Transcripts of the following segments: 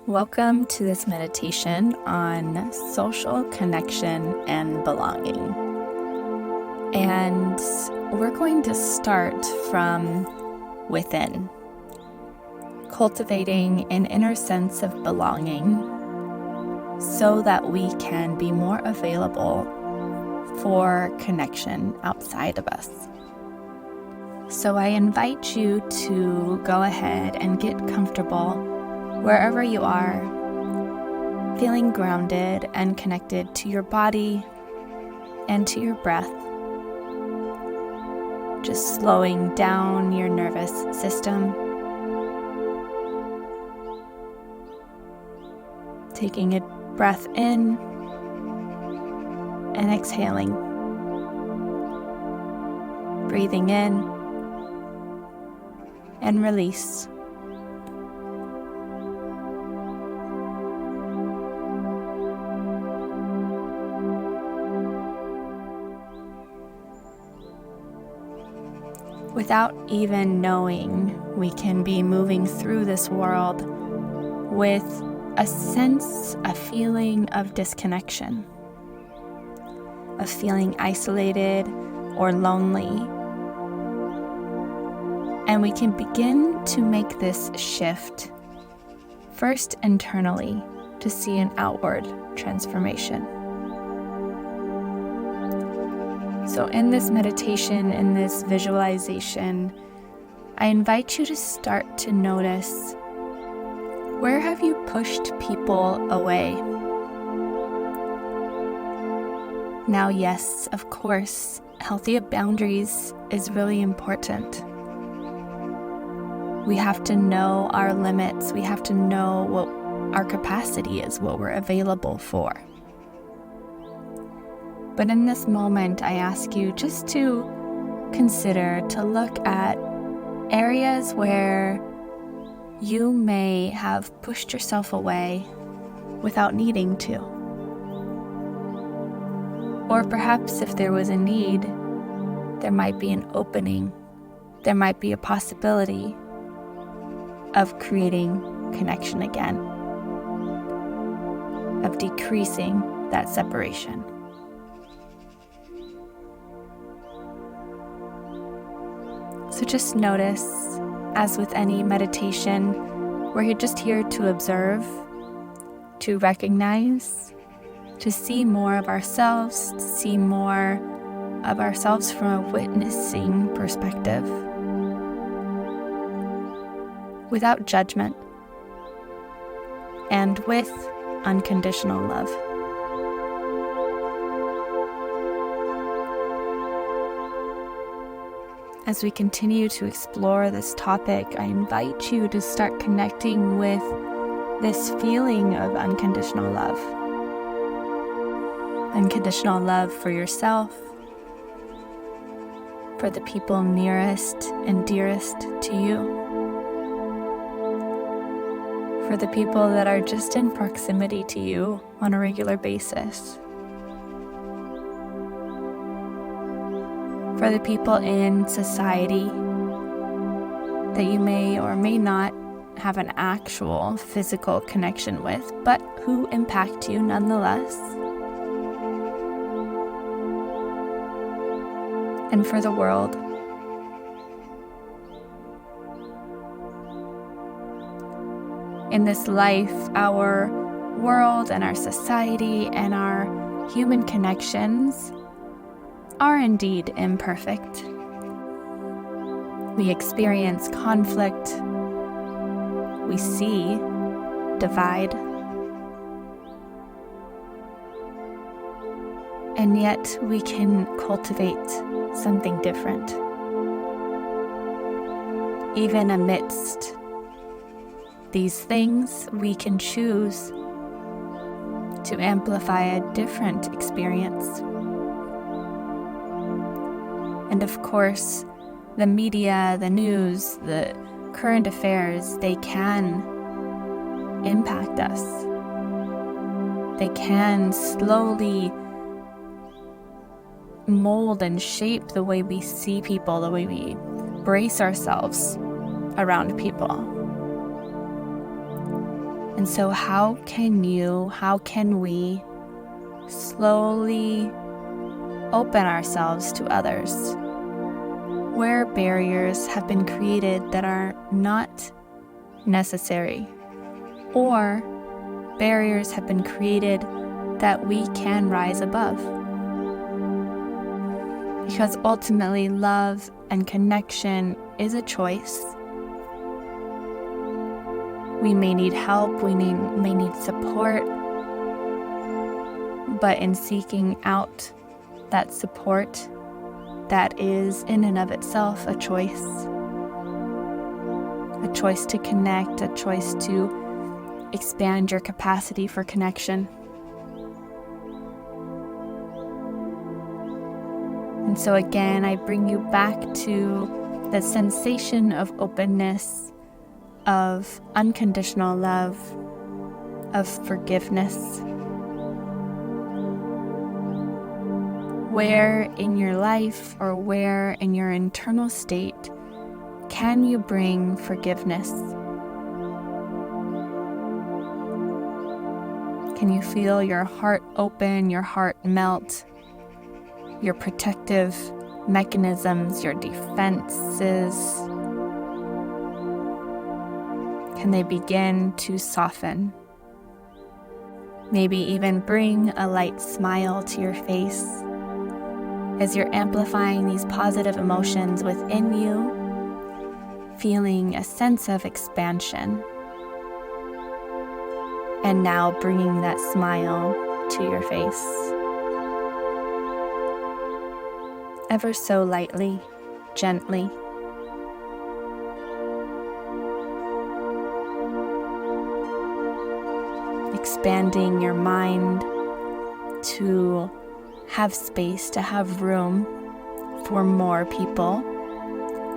Welcome to this meditation on social connection and belonging. And we're going to start from within, cultivating an inner sense of belonging so that we can be more available for connection outside of us. So I invite you to go ahead and get comfortable wherever you are, feeling grounded and connected to your body and to your breath. Just slowing down your nervous system. Taking a breath in and exhaling. Breathing in and release. Without even knowing, we can be moving through this world with a sense, a feeling of disconnection, of feeling isolated or lonely. And we can begin to make this shift, first internally, to see an outward transformation. So in this meditation, in this visualization, I invite you to start to notice, where have you pushed people away? Now, yes, of course, healthy boundaries is really important. We have to know our limits. We have to know what our capacity is, what we're available for. But in this moment, I ask you just to consider, to look at areas where you may have pushed yourself away without needing to. Or perhaps if there was a need, there might be an opening, there might be a possibility of creating connection again, of decreasing that separation. So just notice, as with any meditation, we're just here to observe, to recognize, to see more of ourselves, to see more of ourselves from a witnessing perspective, without judgment, and with unconditional love. As we continue to explore this topic, I invite you to start connecting with this feeling of unconditional love. Unconditional love for yourself, for the people nearest and dearest to you, for the people that are just in proximity to you on a regular basis, for the people in society that you may or may not have an actual physical connection with, but who impact you nonetheless. And for the world. In this life, our world and our society and our human connections are indeed imperfect. We experience conflict, we see divide, and yet we can cultivate something different. Even amidst these things, we can choose to amplify a different experience. And of course, the media, the news, the current affairs, they can impact us. They can slowly mold and shape the way we see people, the way we brace ourselves around people. And so how can we slowly open ourselves to others where barriers have been created that are not necessary, or barriers have been created that we can rise above? Because ultimately, love and connection is a choice. We may need help, we may need support, but in seeking out that support, that is in and of itself a choice to connect, a choice to expand your capacity for connection. And so again, I bring you back to the sensation of openness, of unconditional love, of forgiveness. Where in your life or where in your internal state can you bring forgiveness? Can you feel your heart open, your heart melt, your protective mechanisms, your defenses? Can they begin to soften? Maybe even bring a light smile to your face as you're amplifying these positive emotions within you, feeling a sense of expansion. And now bringing that smile to your face. Ever so lightly, gently. Expanding your mind to have space, to have room for more people,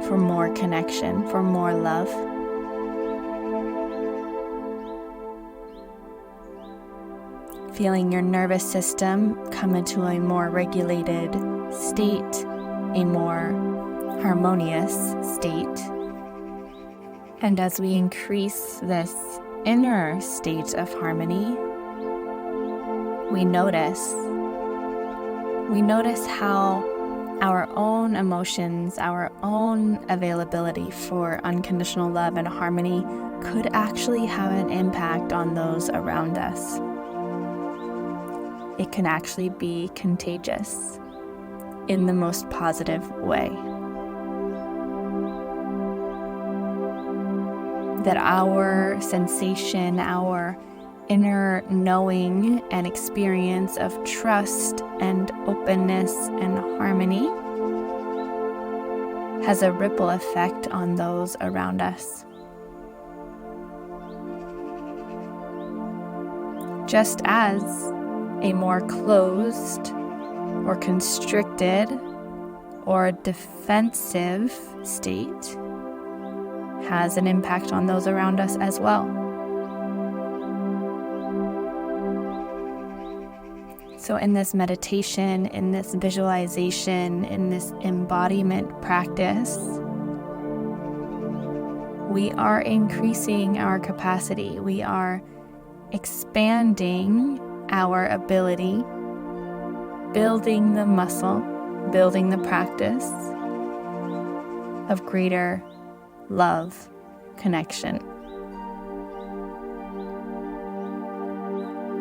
for more connection, for more love. Feeling your nervous system come into a more regulated state, a more harmonious state. And as we increase this inner state of harmony, we notice how our own emotions, our own availability for unconditional love and harmony could actually have an impact on those around us. It can actually be contagious in the most positive way. That our sensation, our inner knowing and experience of trust and openness and harmony has a ripple effect on those around us. Just as a more closed or constricted or defensive state has an impact on those around us as well. So in this meditation, in this visualization, in this embodiment practice, we are increasing our capacity. We are expanding our ability, building the muscle, building the practice of greater love, connection.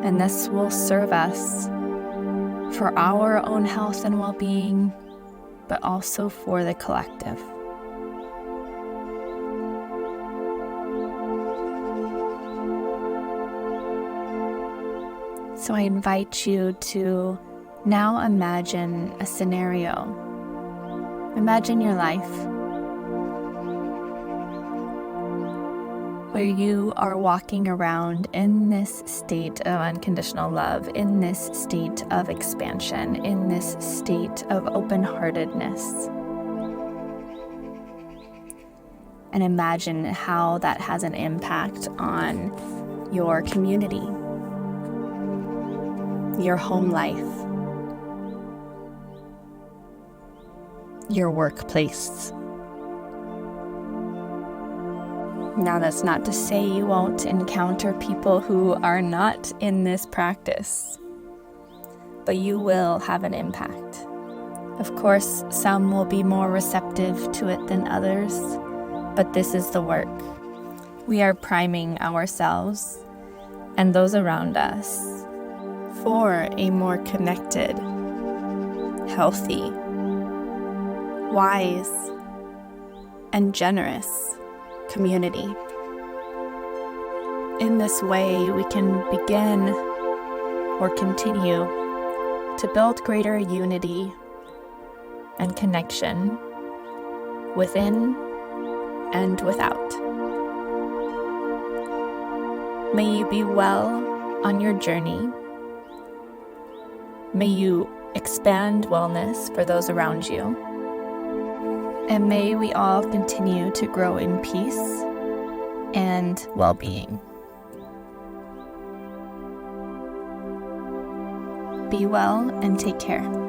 And this will serve us for our own health and well-being, but also for the collective. So I invite you to now imagine a scenario. Imagine your life where you are walking around in this state of unconditional love, in this state of expansion, in this state of open-heartedness. And imagine how that has an impact on your community, your home life, your workplace. Now, that's not to say you won't encounter people who are not in this practice, but you will have an impact. Of course, some will be more receptive to it than others, but this is the work. We are priming ourselves and those around us for a more connected, healthy, wise, and generous community. In this way, we can begin or continue to build greater unity and connection within and without. May you be well on your journey. May you expand wellness for those around you. And may we all continue to grow in peace and well-being. Be well and take care.